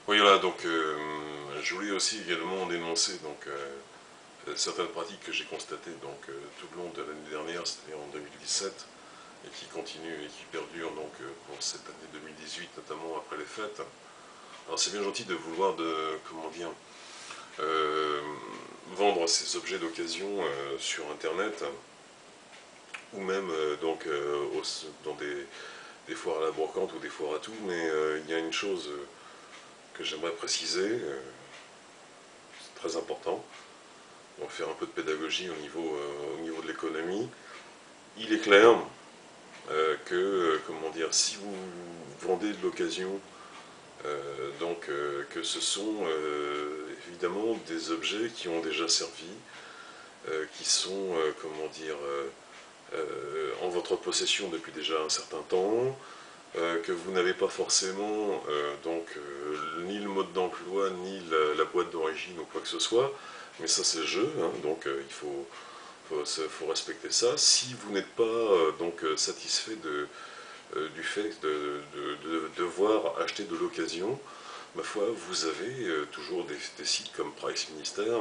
Oui, voilà, donc je voulais aussi également dénoncer certaines pratiques que j'ai constatées tout le long de l'année dernière, c'est-à-dire en 2017, et qui continuent et qui perdurent pour cette année 2018, notamment après les fêtes. Alors c'est bien gentil de vouloir comment dire, euh, vendre ces objets d'occasion sur Internet, ou même dans des foires à la brocante ou des foires à tout, mais il y a une chose que j'aimerais préciser, c'est très important. On va faire un peu de pédagogie au niveau de l'économie. Il est clair comment dire, si vous vendez de l'occasion, que ce sont évidemment des objets qui ont déjà servi, qui sont, comment dire, en votre possession depuis déjà un certain temps, que vous n'avez pas forcément ni le mode d'emploi, ni la boîte d'origine ou quoi que ce soit, mais ça c'est le jeu, hein, faut respecter ça. Si vous n'êtes pas satisfait du fait de devoir acheter de l'occasion, ma foi, vous avez toujours des sites comme Price Minister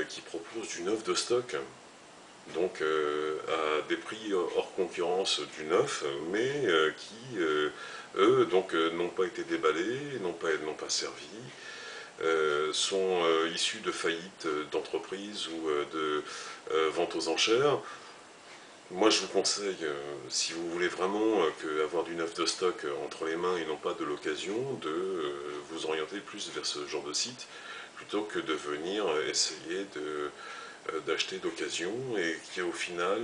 qui proposent du neuf de stock, à des prix hors concurrence du neuf, mais qui, eux, n'ont pas été déballés, n'ont pas servi, sont issus de faillites d'entreprises ou de ventes aux enchères. Moi, je vous conseille, si vous voulez vraiment avoir du neuf de stock entre les mains et non pas de l'occasion, de vous orienter plus vers ce genre de site, plutôt que de venir essayer d'acheter d'occasion et qui au final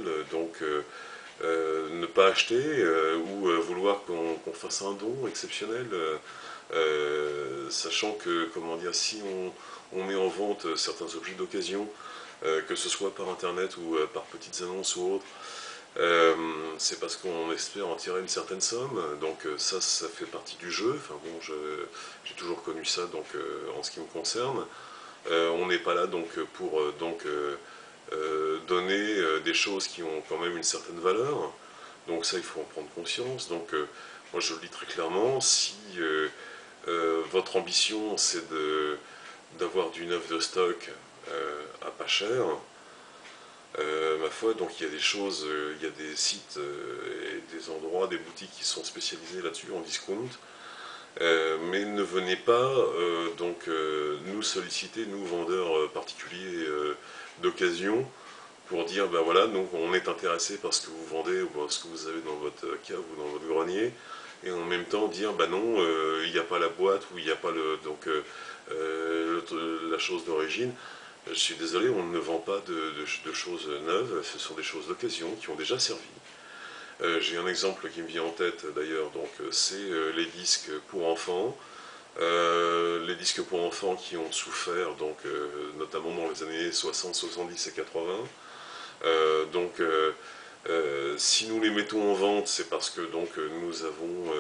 ne pas acheter ou vouloir qu'on fasse un don exceptionnel, sachant que, comment dire, si on met en vente certains objets d'occasion, que ce soit par internet ou par petites annonces ou autres, c'est parce qu'on espère en tirer une certaine somme, ça fait partie du jeu. Enfin bon, j'ai toujours connu ça en ce qui me concerne. On n'est pas là pour donner des choses qui ont quand même une certaine valeur. Donc ça, il faut en prendre conscience. Moi, je le dis très clairement, si votre ambition, c'est d'avoir du neuf de stock à pas cher, ma foi, donc il y a des choses, il y a des sites et des endroits, des boutiques qui sont spécialisés là-dessus en discount. Mais ne venez pas nous solliciter, nous vendeurs particuliers d'occasion, pour dire ben voilà, nous on est intéressé par ce que vous vendez ou par ce que vous avez dans votre cave ou dans votre grenier, et en même temps dire ben non, il n'y a pas la boîte ou il n'y a pas la chose d'origine. Je suis désolé, on ne vend pas de choses neuves, ce sont des choses d'occasion qui ont déjà servi. J'ai un exemple qui me vient en tête d'ailleurs, c'est les disques pour enfants. Les disques pour enfants qui ont souffert, notamment dans les années 60, 70 et 80. Si nous les mettons en vente, c'est parce que nous avons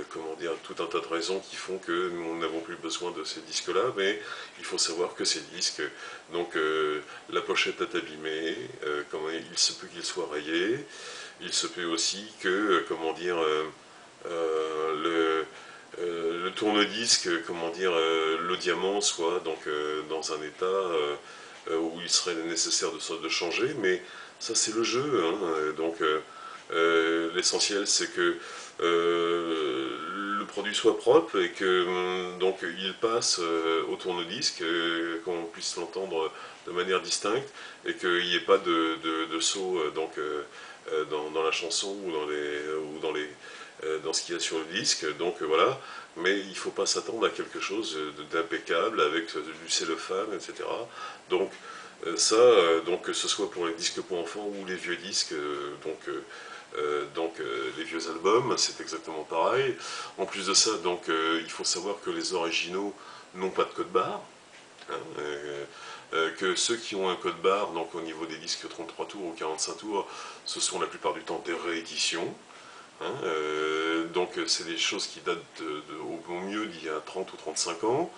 comment dire, tout un tas de raisons qui font que nous n'avons plus besoin de ces disques-là, mais il faut savoir que ces disques, la pochette est abîmée, il se peut qu'il soit rayé, il se peut aussi que, le tourne-disque, le diamant soit dans un état où il serait nécessaire de changer, mais ça c'est le jeu, hein, l'essentiel c'est que le produit soit propre et que il passe au tourne-disque, qu'on puisse l'entendre de manière distincte et qu'il n'y ait pas de saut dans la chanson ou dans ce qu'il y a sur le disque. Voilà, mais il ne faut pas s'attendre à quelque chose d'impeccable avec du cellophane, etc. Donc que ce soit pour les disques pour enfants ou les vieux disques, les vieux albums, c'est exactement pareil. En plus de ça, il faut savoir que les originaux n'ont pas de code barre. Hein, que ceux qui ont un code barre, au niveau des disques 33 tours ou 45 tours, ce sont la plupart du temps des rééditions. Hein, c'est des choses qui datent au mieux d'il y a 30 ou 35 ans.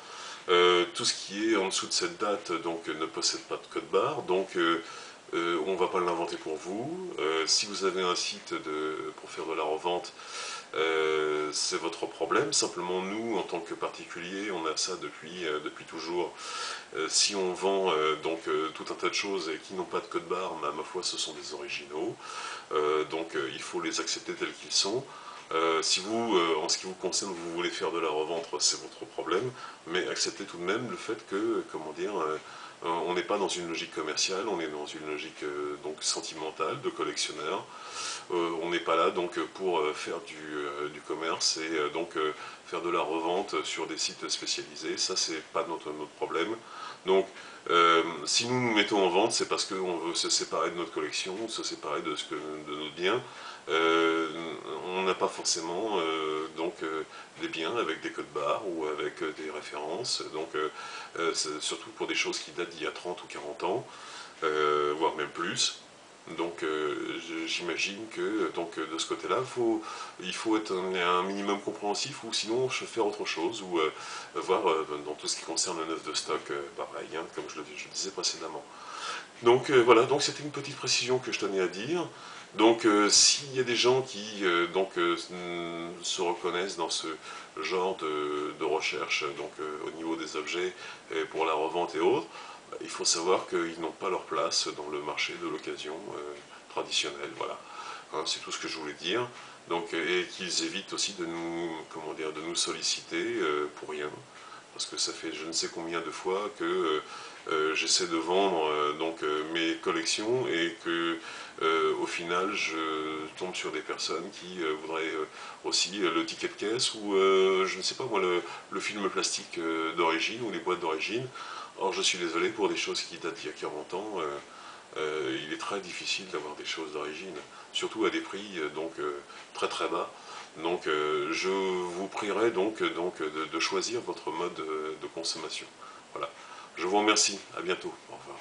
Tout ce qui est en dessous de cette date ne possède pas de code barre, on ne va pas l'inventer pour vous. Si vous avez un site pour faire de la revente, c'est votre problème. Simplement, nous, en tant que particuliers, on a ça depuis toujours. Si on vend tout un tas de choses et qui n'ont pas de code barre, à ma foi, ce sont des originaux. Il faut les accepter tels qu'ils sont. Si vous, en ce qui vous concerne, vous voulez faire de la revente, c'est votre problème, mais acceptez tout de même le fait que, comment dire, on n'est pas dans une logique commerciale, on est dans une logique sentimentale, de collectionneur. On n'est pas là pour faire du commerce et faire de la revente sur des sites spécialisés. Ça, c'est pas notre problème. Donc, si nous nous mettons en vente, c'est parce qu'on veut se séparer de notre collection, se séparer de nos biens. On n'a pas forcément des biens avec des codes barres ou avec des références. Surtout pour des choses qui datent d'il y a 30 ou 40 ans, voire même plus. J'imagine que de ce côté-là, il faut être un minimum compréhensif ou sinon faire autre chose ou voir dans tout ce qui concerne le neuf de stock, pareil, hein, comme je le disais précédemment. Voilà, donc c'était une petite précision que je tenais à dire. S'il y a des gens qui se reconnaissent dans ce genre de recherche au niveau des objets pour la revente et autres, il faut savoir qu'ils n'ont pas leur place dans le marché de l'occasion traditionnel. Voilà, hein, c'est tout ce que je voulais dire. Et qu'ils évitent aussi de nous solliciter pour rien. Parce que ça fait je ne sais combien de fois que j'essaie de vendre mes collections et que au final je tombe sur des personnes qui voudraient aussi le ticket de caisse ou je ne sais pas moi le film plastique d'origine ou les boîtes d'origine. Or je suis désolé, pour des choses qui datent d'il y a 40 ans, il est très difficile d'avoir des choses d'origine, surtout à des prix très très bas. Je vous prierai de choisir votre mode de consommation. Voilà. Je vous remercie. À bientôt. Au revoir.